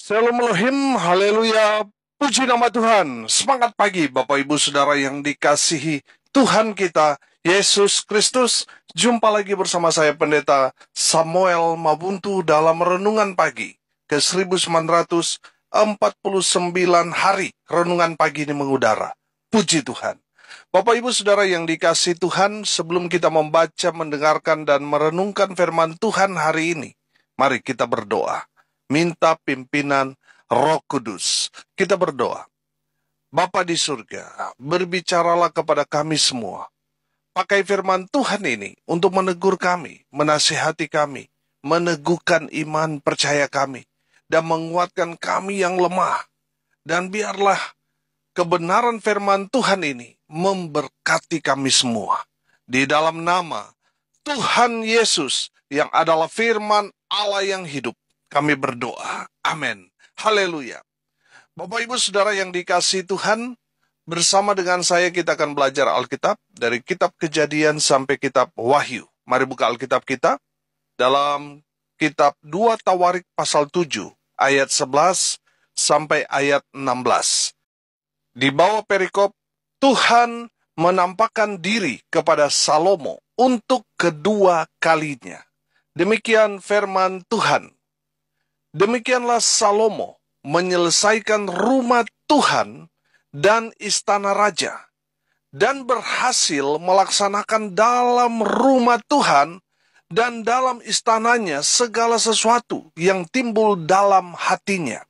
Shalom Elohim, haleluya, puji nama Tuhan. Semangat pagi Bapak Ibu Saudara yang dikasihi Tuhan kita, Yesus Kristus. Jumpa lagi bersama saya Pendeta Samuel Mabuntu dalam Renungan Pagi ke 1949 hari Renungan Pagi ini mengudara. Puji Tuhan. Bapak Ibu Saudara yang dikasihi Tuhan, sebelum kita membaca, mendengarkan, dan merenungkan firman Tuhan hari ini, mari kita berdoa. Minta pimpinan Roh Kudus. Kita berdoa. Bapa di surga, berbicaralah kepada kami semua. Pakai firman Tuhan ini untuk menegur kami, menasihati kami, meneguhkan iman percaya kami, dan menguatkan kami yang lemah. Dan biarlah kebenaran firman Tuhan ini memberkati kami semua. Di dalam nama Tuhan Yesus yang adalah firman Allah yang hidup, kami berdoa. Amin. Haleluya. Bapak Ibu Saudara yang dikasihi Tuhan, bersama dengan saya kita akan belajar Alkitab dari kitab Kejadian sampai kitab Wahyu. Mari buka Alkitab kita dalam kitab 2 Tawarik pasal 7 ayat 11 sampai ayat 16. Di bawah perikop, Tuhan menampakkan diri kepada Salomo untuk kedua kalinya. Demikian firman Tuhan. Demikianlah Salomo menyelesaikan rumah Tuhan dan istana raja, dan berhasil melaksanakan dalam rumah Tuhan dan dalam istananya segala sesuatu yang timbul dalam hatinya.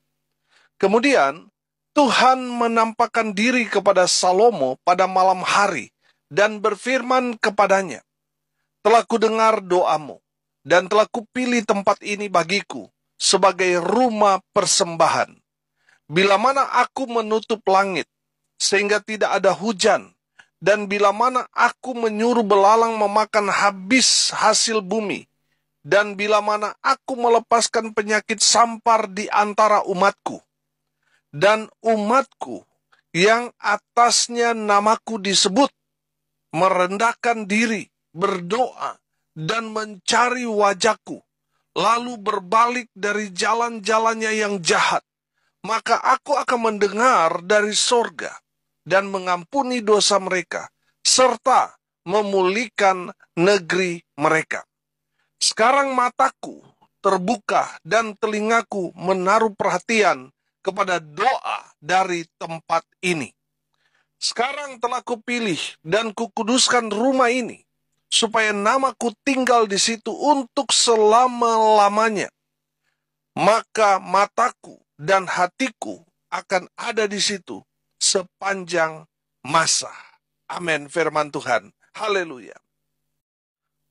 Kemudian Tuhan menampakkan diri kepada Salomo pada malam hari dan berfirman kepadanya, "Telah kudengar doamu, dan telah kupilih tempat ini bagiku sebagai rumah persembahan. Bila mana aku menutup langit, sehingga tidak ada hujan, dan bila mana aku menyuruh belalang memakan habis hasil bumi, dan bila mana aku melepaskan penyakit sampar di antara umatku, dan umatku yang atasnya namaku disebut, merendahkan diri, berdoa, dan mencari wajahku, lalu berbalik dari jalan-jalannya yang jahat, maka aku akan mendengar dari sorga dan mengampuni dosa mereka, serta memulihkan negeri mereka. Sekarang mataku terbuka dan telingaku menaruh perhatian kepada doa dari tempat ini. Sekarang telah kupilih dan kukuduskan rumah ini, supaya namaku tinggal di situ untuk selama-lamanya. Maka mataku dan hatiku akan ada di situ sepanjang masa." Amin, firman Tuhan. Haleluya.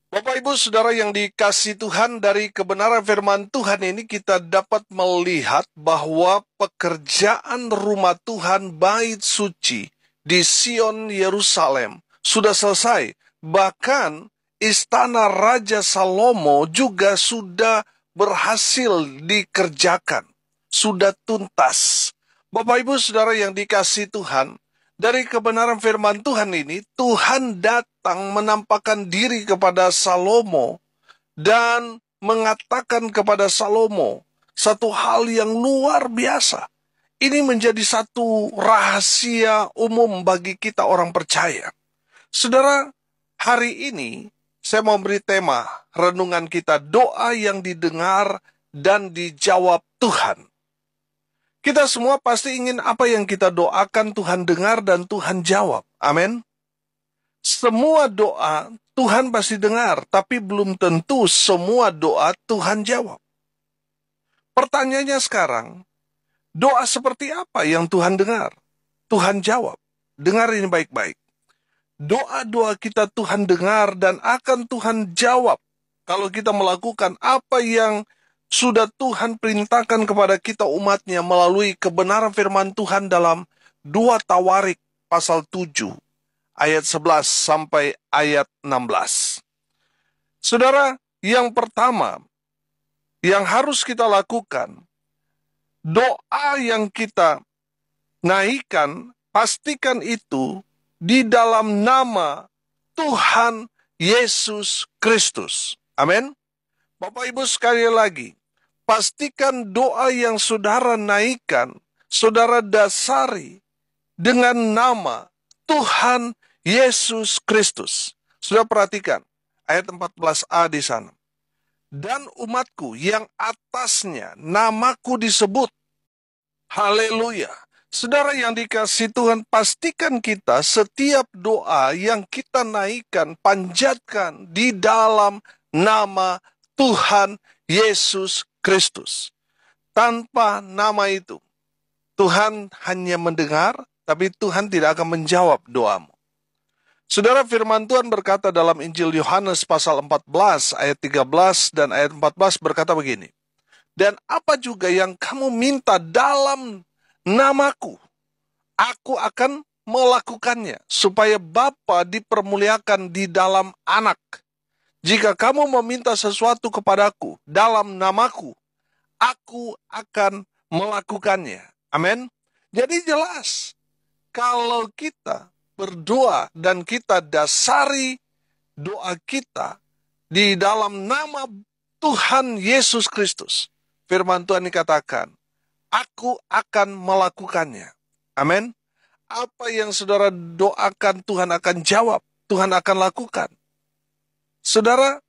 Bapak Ibu Saudara yang dikasihi Tuhan, dari kebenaran firman Tuhan ini kita dapat melihat bahwa pekerjaan rumah Tuhan, bait suci di Sion Yerusalem sudah selesai. Bahkan istana Raja Salomo juga sudah berhasil dikerjakan, sudah tuntas. Bapak Ibu Saudara yang dikasihi Tuhan, dari kebenaran firman Tuhan ini, Tuhan datang menampakkan diri kepada Salomo dan mengatakan kepada Salomo satu hal yang luar biasa. Ini menjadi satu rahasia umum bagi kita orang percaya. Saudara, hari ini saya mau beri tema renungan kita, doa yang didengar dan dijawab Tuhan. Kita semua pasti ingin apa yang kita doakan Tuhan dengar dan Tuhan jawab. Amin. Semua doa Tuhan pasti dengar, tapi belum tentu semua doa Tuhan jawab. Pertanyaannya sekarang, doa seperti apa yang Tuhan dengar? Tuhan jawab. Dengar ini baik-baik. Doa-doa kita Tuhan dengar dan akan Tuhan jawab kalau kita melakukan apa yang sudah Tuhan perintahkan kepada kita umatnya melalui kebenaran firman Tuhan dalam 2 Tawarik pasal 7 ayat 11 sampai ayat 16. Saudara, yang pertama yang harus kita lakukan, doa yang kita naikkan, pastikan itu di dalam nama Tuhan Yesus Kristus. Amin. Bapak Ibu sekali lagi, pastikan doa yang saudara naikkan, saudara dasari dengan nama Tuhan Yesus Kristus. Sudah perhatikan ayat 14a di sana. Dan umatku yang atasnya namaku disebut. Haleluya. Saudara yang dikasihi Tuhan, pastikan kita setiap doa yang kita naikkan, panjatkan di dalam nama Tuhan Yesus Kristus. Tanpa nama itu, Tuhan hanya mendengar, tapi Tuhan tidak akan menjawab doamu. Saudara, firman Tuhan berkata dalam Injil Yohanes pasal 14 ayat 13 dan ayat 14 berkata begini. Dan apa juga yang kamu minta dalam namaku, aku akan melakukannya, supaya Bapa dipermuliakan di dalam anak. Jika kamu meminta sesuatu kepadaku dalam namaku, aku akan melakukannya. Amin. Jadi jelas, kalau kita berdoa dan kita dasari doa kita di dalam nama Tuhan Yesus Kristus, firman Tuhan dikatakan, aku akan melakukannya. Amin. Apa yang saudara doakan, Tuhan akan jawab, Tuhan akan lakukan. Saudara,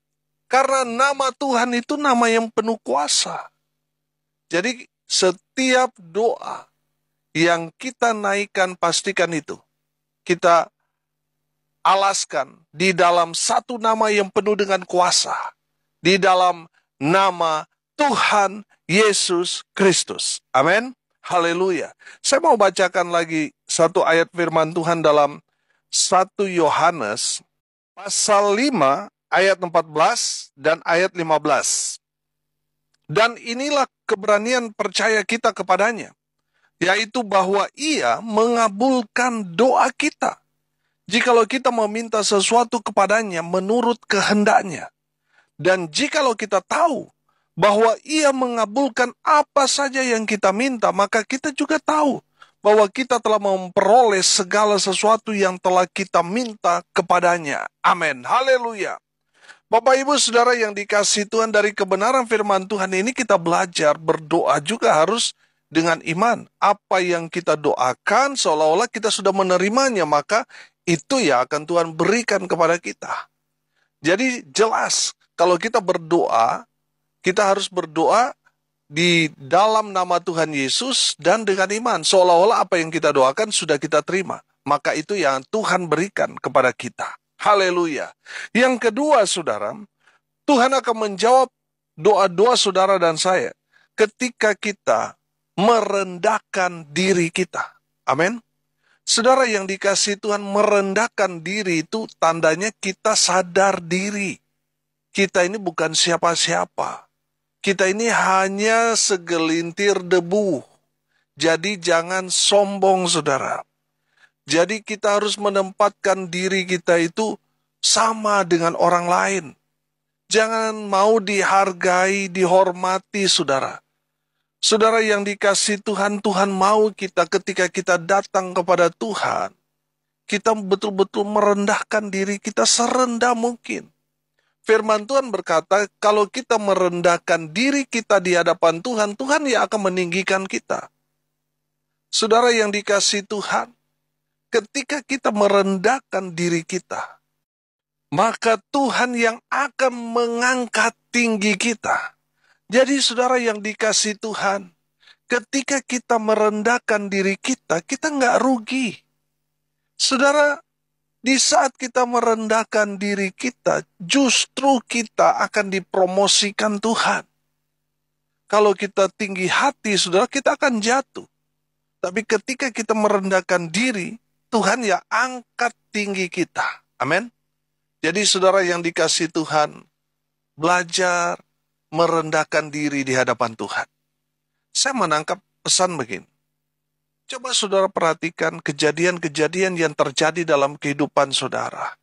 karena nama Tuhan itu nama yang penuh kuasa. Jadi setiap doa yang kita naikkan, pastikan itu kita alaskan di dalam satu nama yang penuh dengan kuasa. Di dalam nama Tuhan Yesus Kristus. Amin. Haleluya. Saya mau bacakan lagi satu ayat firman Tuhan dalam 1 Yohanes pasal 5 ayat 14 dan ayat 15. Dan inilah keberanian percaya kita kepadanya, yaitu bahwa Ia mengabulkan doa kita, jikalau kita meminta sesuatu kepadanya menurut kehendaknya. Dan jikalau kita tahu bahwa Ia mengabulkan apa saja yang kita minta, maka kita juga tahu bahwa kita telah memperoleh segala sesuatu yang telah kita minta kepadanya. Amin. Haleluya. Bapak Ibu Saudara yang dikasihi Tuhan, dari kebenaran firman Tuhan ini kita belajar berdoa juga harus dengan iman. Apa yang kita doakan seolah-olah kita sudah menerimanya, maka itu ya akan Tuhan berikan kepada kita. Jadi jelas, kalau kita berdoa, kita harus berdoa di dalam nama Tuhan Yesus dan dengan iman. Seolah-olah apa yang kita doakan sudah kita terima. Maka itu yang Tuhan berikan kepada kita. Haleluya. Yang kedua, saudara, Tuhan akan menjawab doa-doa saudara dan saya ketika kita merendahkan diri kita. Amin. Saudara yang dikasihi Tuhan, merendahkan diri itu tandanya kita sadar diri. Kita ini bukan siapa-siapa. Kita ini hanya segelintir debu. Jadi jangan sombong, saudara. Jadi kita harus menempatkan diri kita itu sama dengan orang lain. Jangan mau dihargai, dihormati, saudara. Saudara yang dikasihi Tuhan, Tuhan mau kita ketika kita datang kepada Tuhan, kita betul-betul merendahkan diri kita serendah mungkin. Firman Tuhan berkata, kalau kita merendahkan diri kita di hadapan Tuhan, Tuhan yang akan meninggikan kita. Saudara yang dikasihi Tuhan, ketika kita merendahkan diri kita, maka Tuhan yang akan mengangkat tinggi kita. Jadi saudara yang dikasihi Tuhan, ketika kita merendahkan diri kita, kita nggak rugi. Saudara, di saat kita merendahkan diri kita, justru kita akan dipromosikan Tuhan. Kalau kita tinggi hati, saudara, kita akan jatuh. Tapi ketika kita merendahkan diri, Tuhan ya angkat tinggi kita. Amin. Jadi saudara yang dikasihi Tuhan, belajar merendahkan diri di hadapan Tuhan. Saya menangkap pesan begini. Coba saudara perhatikan kejadian-kejadian yang terjadi dalam kehidupan saudara.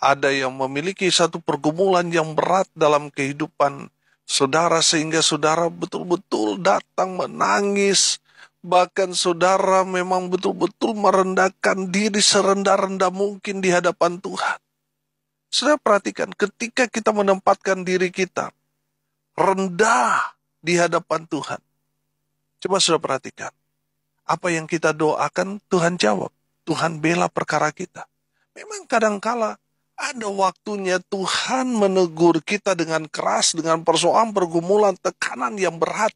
Ada yang memiliki satu pergumulan yang berat dalam kehidupan saudara, sehingga saudara betul-betul datang menangis. Bahkan saudara memang betul-betul merendahkan diri serendah-rendah mungkin di hadapan Tuhan. Saudara perhatikan, ketika kita menempatkan diri kita rendah di hadapan Tuhan. Coba saudara perhatikan. Apa yang kita doakan, Tuhan jawab. Tuhan bela perkara kita. Memang kadangkala ada waktunya Tuhan menegur kita dengan keras, dengan persoalan, pergumulan, tekanan yang berat,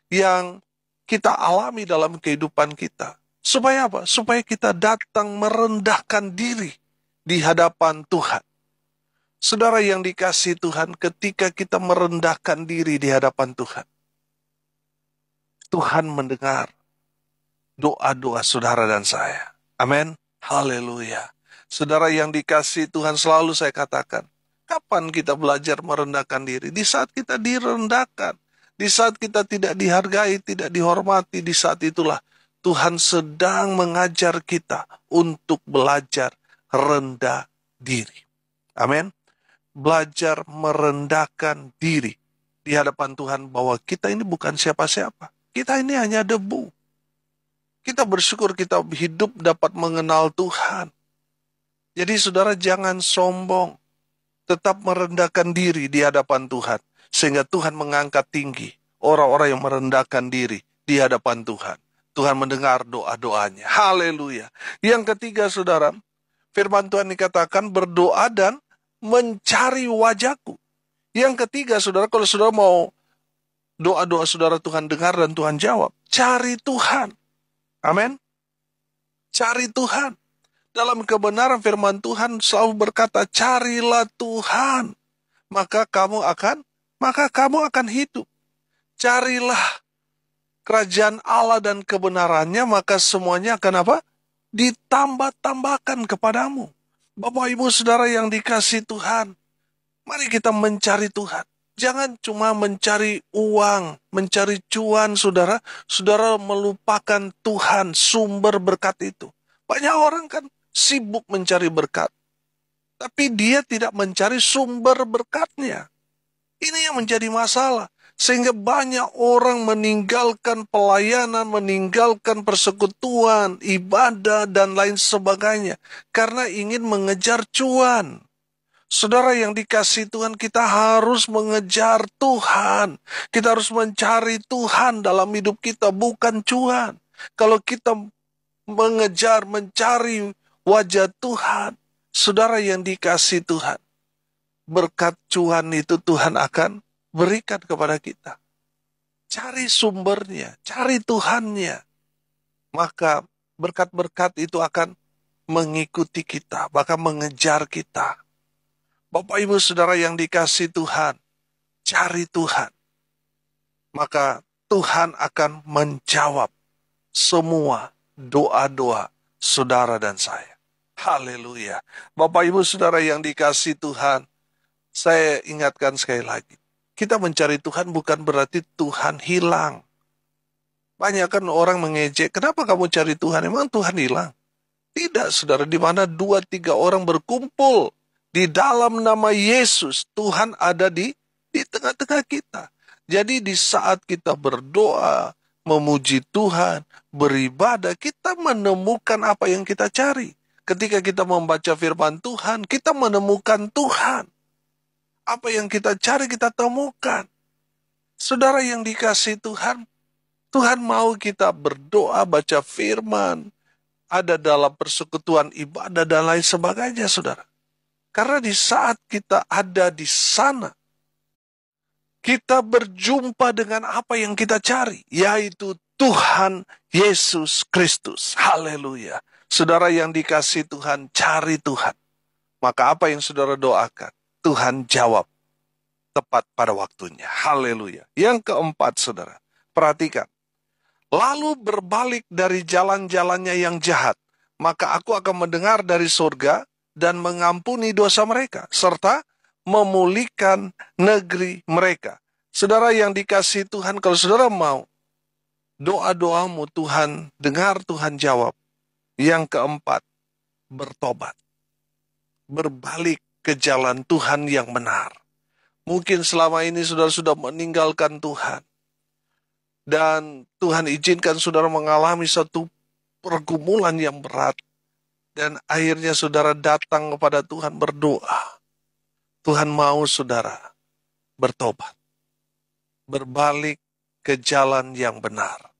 yang kita alami dalam kehidupan kita. Supaya apa? Supaya kita datang merendahkan diri di hadapan Tuhan. Saudara yang dikasihi Tuhan, ketika kita merendahkan diri di hadapan Tuhan, Tuhan mendengar doa-doa saudara dan saya. Amin. Haleluya. Saudara yang dikasihi Tuhan, selalu saya katakan, kapan kita belajar merendahkan diri? Di saat kita direndahkan. Di saat kita tidak dihargai, tidak dihormati, di saat itulah Tuhan sedang mengajar kita untuk belajar rendah diri. Amin. Belajar merendahkan diri di hadapan Tuhan bahwa kita ini bukan siapa-siapa. Kita ini hanya debu. Kita bersyukur kita hidup dapat mengenal Tuhan. Jadi saudara jangan sombong. Tetap merendahkan diri di hadapan Tuhan. Sehingga Tuhan mengangkat tinggi orang-orang yang merendahkan diri di hadapan Tuhan. Tuhan mendengar doa-doanya. Haleluya. Yang ketiga saudara, firman Tuhan dikatakan berdoa dan mencari wajahku. Yang ketiga saudara, kalau saudara mau doa-doa saudara Tuhan dengar dan Tuhan jawab, cari Tuhan. Amin. Cari Tuhan. Dalam kebenaran firman Tuhan selalu berkata, carilah Tuhan, maka kamu akan hidup. Carilah kerajaan Allah dan kebenarannya, maka semuanya akan apa? Ditambah-tambahkan kepadamu. Bapak Ibu Saudara yang dikasihi Tuhan, mari kita mencari Tuhan. Jangan cuma mencari uang, mencari cuan, saudara. Saudara melupakan Tuhan, sumber berkat itu. Banyak orang kan sibuk mencari berkat, tapi dia tidak mencari sumber berkatnya. Ini yang menjadi masalah. Sehingga banyak orang meninggalkan pelayanan, meninggalkan persekutuan, ibadah, dan lain sebagainya. Karena ingin mengejar cuan. Saudara yang dikasihi Tuhan, kita harus mengejar Tuhan. Kita harus mencari Tuhan dalam hidup kita, bukan cuan. Kalau kita mengejar, mencari wajah Tuhan, saudara yang dikasihi Tuhan, berkat cuan itu Tuhan akan berikan kepada kita. Cari sumbernya, cari Tuhannya. Maka berkat-berkat itu akan mengikuti kita, bahkan mengejar kita. Bapak Ibu Saudara yang dikasihi Tuhan, cari Tuhan. Maka Tuhan akan menjawab semua doa-doa saudara dan saya. Haleluya. Bapak Ibu Saudara yang dikasihi Tuhan, saya ingatkan sekali lagi. Kita mencari Tuhan bukan berarti Tuhan hilang. Banyak kan orang mengejek, kenapa kamu cari Tuhan? Emang Tuhan hilang? Tidak, saudara, di mana 2-3 orang berkumpul di dalam nama Yesus, Tuhan ada di tengah-tengah kita. Jadi di saat kita berdoa, memuji Tuhan, beribadah, kita menemukan apa yang kita cari. Ketika kita membaca firman Tuhan, kita menemukan Tuhan. Apa yang kita cari, kita temukan. Saudara yang dikasihi Tuhan, Tuhan mau kita berdoa, baca firman, ada dalam persekutuan ibadah dan lain sebagainya, saudara. Karena di saat kita ada di sana, kita berjumpa dengan apa yang kita cari, yaitu Tuhan Yesus Kristus. Haleluya. Saudara yang dikasihi Tuhan, cari Tuhan. Maka apa yang saudara doakan, Tuhan jawab tepat pada waktunya. Haleluya. Yang keempat, saudara, perhatikan. Lalu berbalik dari jalan-jalannya yang jahat, maka aku akan mendengar dari surga dan mengampuni dosa mereka, serta memulihkan negeri mereka. Saudara yang dikasihi Tuhan, kalau saudara mau, doa-doamu Tuhan dengar, Tuhan jawab. Yang keempat, bertobat. Berbalik ke jalan Tuhan yang benar. Mungkin selama ini saudara sudah meninggalkan Tuhan. Dan Tuhan izinkan saudara mengalami satu pergumulan yang berat. Dan akhirnya saudara datang kepada Tuhan berdoa. Tuhan mau saudara bertobat. Berbalik ke jalan yang benar.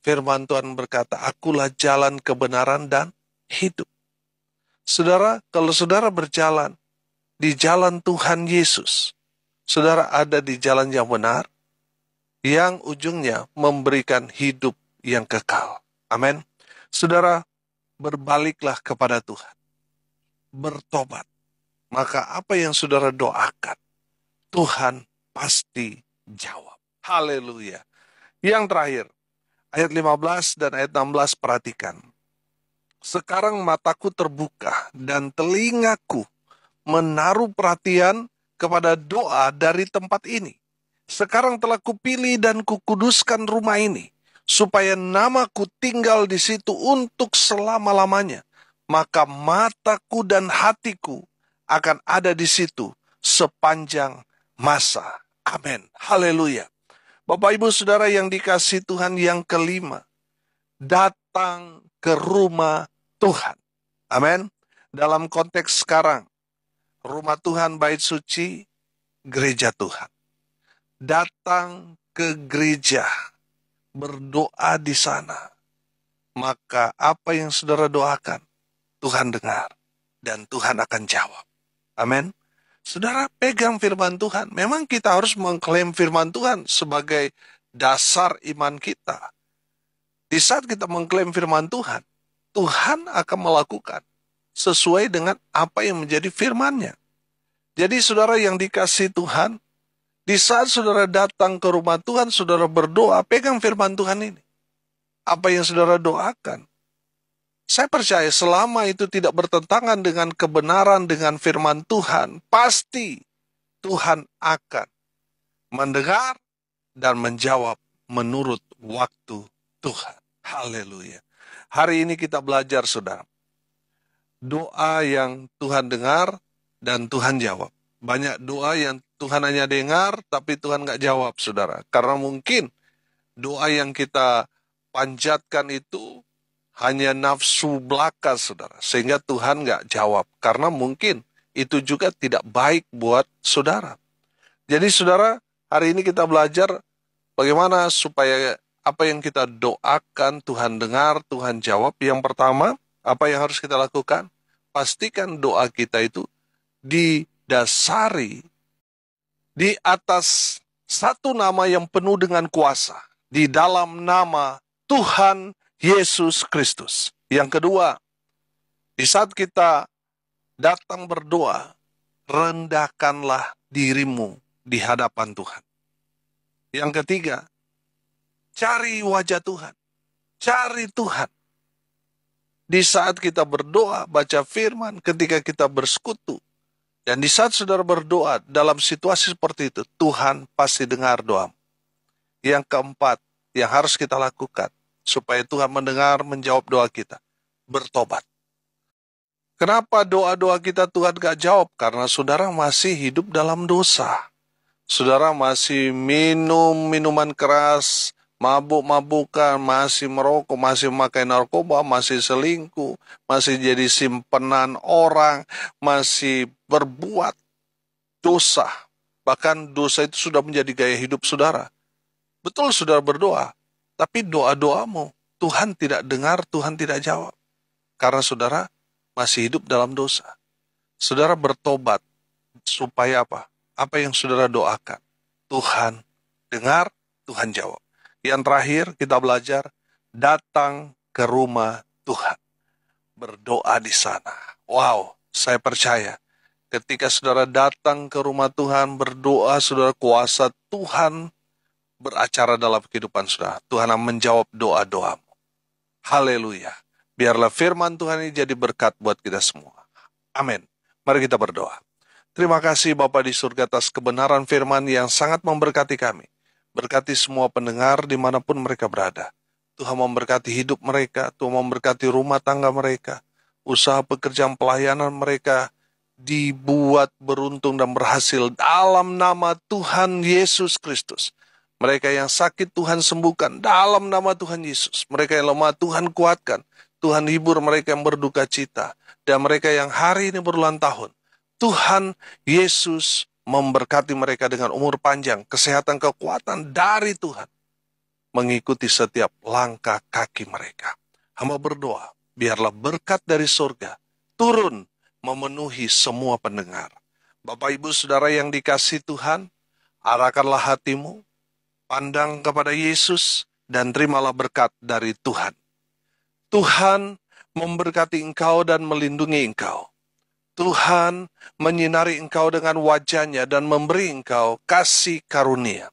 Firman Tuhan berkata, akulah jalan kebenaran dan hidup. Saudara, kalau saudara berjalan di jalan Tuhan Yesus, saudara ada di jalan yang benar, yang ujungnya memberikan hidup yang kekal. Amin. Saudara, berbaliklah kepada Tuhan. Bertobat. Maka apa yang saudara doakan, Tuhan pasti jawab. Haleluya. Yang terakhir, ayat 15 dan ayat 16 perhatikan. Sekarang mataku terbuka dan telingaku menaruh perhatian kepada doa dari tempat ini. Sekarang telah kupilih dan kukuduskan rumah ini, supaya namaku tinggal di situ untuk selama-lamanya. Maka mataku dan hatiku akan ada di situ sepanjang masa. Amin. Haleluya. Bapak Ibu Saudara yang dikasihi Tuhan, yang kelima, datang ke rumah Tuhan. Amin. Dalam konteks sekarang, rumah Tuhan, bait suci, gereja Tuhan. Datang ke gereja, berdoa di sana. Maka apa yang saudara doakan, Tuhan dengar dan Tuhan akan jawab. Amin. Saudara pegang firman Tuhan. Memang kita harus mengklaim firman Tuhan sebagai dasar iman kita. Di saat kita mengklaim firman Tuhan, Tuhan akan melakukan sesuai dengan apa yang menjadi firman-Nya. Jadi saudara yang dikasihi Tuhan, di saat saudara datang ke rumah Tuhan, saudara berdoa, pegang firman Tuhan ini. Apa yang saudara doakan, saya percaya selama itu tidak bertentangan dengan kebenaran, dengan firman Tuhan, pasti Tuhan akan mendengar dan menjawab menurut waktu Tuhan. Haleluya. Hari ini kita belajar, saudara, doa yang Tuhan dengar dan Tuhan jawab. Banyak doa yang Tuhan hanya dengar, tapi Tuhan nggak jawab, saudara. Karena mungkin doa yang kita panjatkan itu hanya nafsu belaka, saudara. Sehingga Tuhan nggak jawab. Karena mungkin itu juga tidak baik buat saudara. Jadi saudara, hari ini kita belajar bagaimana supaya apa yang kita doakan Tuhan dengar, Tuhan jawab. Yang pertama, apa yang harus kita lakukan? Pastikan doa kita itu didasari di atas satu nama yang penuh dengan kuasa. Di dalam nama Tuhan Yesus Kristus. Yang kedua, di saat kita datang berdoa, rendahkanlah dirimu di hadapan Tuhan. Yang ketiga, cari wajah Tuhan. Cari Tuhan. Di saat kita berdoa, baca firman, ketika kita bersekutu, dan di saat saudara berdoa dalam situasi seperti itu, Tuhan pasti dengar doamu. Yang keempat, yang harus kita lakukan, supaya Tuhan mendengar, menjawab doa kita, bertobat. Kenapa doa-doa kita Tuhan gak jawab? Karena saudara masih hidup dalam dosa. Saudara masih minum minuman keras, mabuk-mabukan, masih merokok, masih memakai narkoba, masih selingkuh, masih jadi simpenan orang, masih berbuat dosa. Bahkan dosa itu sudah menjadi gaya hidup saudara. Betul saudara berdoa, tapi doa-doamu Tuhan tidak dengar, Tuhan tidak jawab. Karena saudara masih hidup dalam dosa. Saudara bertobat supaya apa? Apa yang saudara doakan, Tuhan dengar, Tuhan jawab. Yang terakhir kita belajar, datang ke rumah Tuhan. Berdoa di sana. Wow, saya percaya ketika saudara datang ke rumah Tuhan, berdoa, saudara, kuasa Tuhan beracara dalam kehidupan saudara. Tuhan akan menjawab doa-doamu. Haleluya. Biarlah firman Tuhan ini jadi berkat buat kita semua. Amin. Mari kita berdoa. Terima kasih Bapa di surga atas kebenaran firman yang sangat memberkati kami. Berkati semua pendengar dimanapun mereka berada. Tuhan memberkati hidup mereka, Tuhan memberkati rumah tangga mereka, usaha pekerjaan pelayanan mereka dibuat beruntung dan berhasil dalam nama Tuhan Yesus Kristus. Mereka yang sakit Tuhan sembuhkan dalam nama Tuhan Yesus. Mereka yang lemah Tuhan kuatkan. Tuhan hibur mereka yang berduka cita. Dan mereka yang hari ini berulang tahun. Tuhan Yesus memberkati mereka dengan umur panjang, kesehatan, kekuatan dari Tuhan. mengikuti setiap langkah kaki mereka. Hamba berdoa, biarlah berkat dari surga turun memenuhi semua pendengar. Bapak Ibu Saudara yang dikasihi Tuhan, arahkanlah hatimu, pandang kepada Yesus, dan terimalah berkat dari Tuhan. Tuhan memberkati engkau dan melindungi engkau. Tuhan menyinari engkau dengan wajah-Nya dan memberi engkau kasih karunia.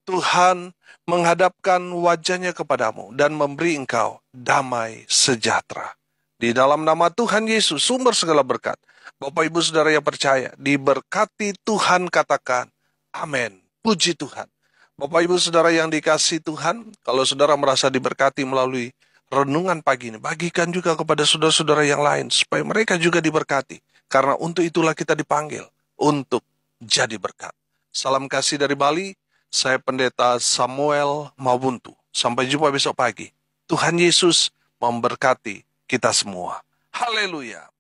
Tuhan menghadapkan wajah-Nya kepadamu dan memberi engkau damai sejahtera. Di dalam nama Tuhan Yesus, sumber segala berkat, Bapak Ibu Saudara yang percaya, diberkati Tuhan, katakan, amin. Puji Tuhan. Bapak Ibu Saudara yang dikasihi Tuhan, kalau saudara merasa diberkati melalui renungan pagi ini, bagikan juga kepada saudara-saudara yang lain, supaya mereka juga diberkati. Karena untuk itulah kita dipanggil, untuk jadi berkat. Salam kasih dari Bali, saya Pendeta Samuel Mabuntu. Sampai jumpa besok pagi. Tuhan Yesus memberkati kita semua. Haleluya.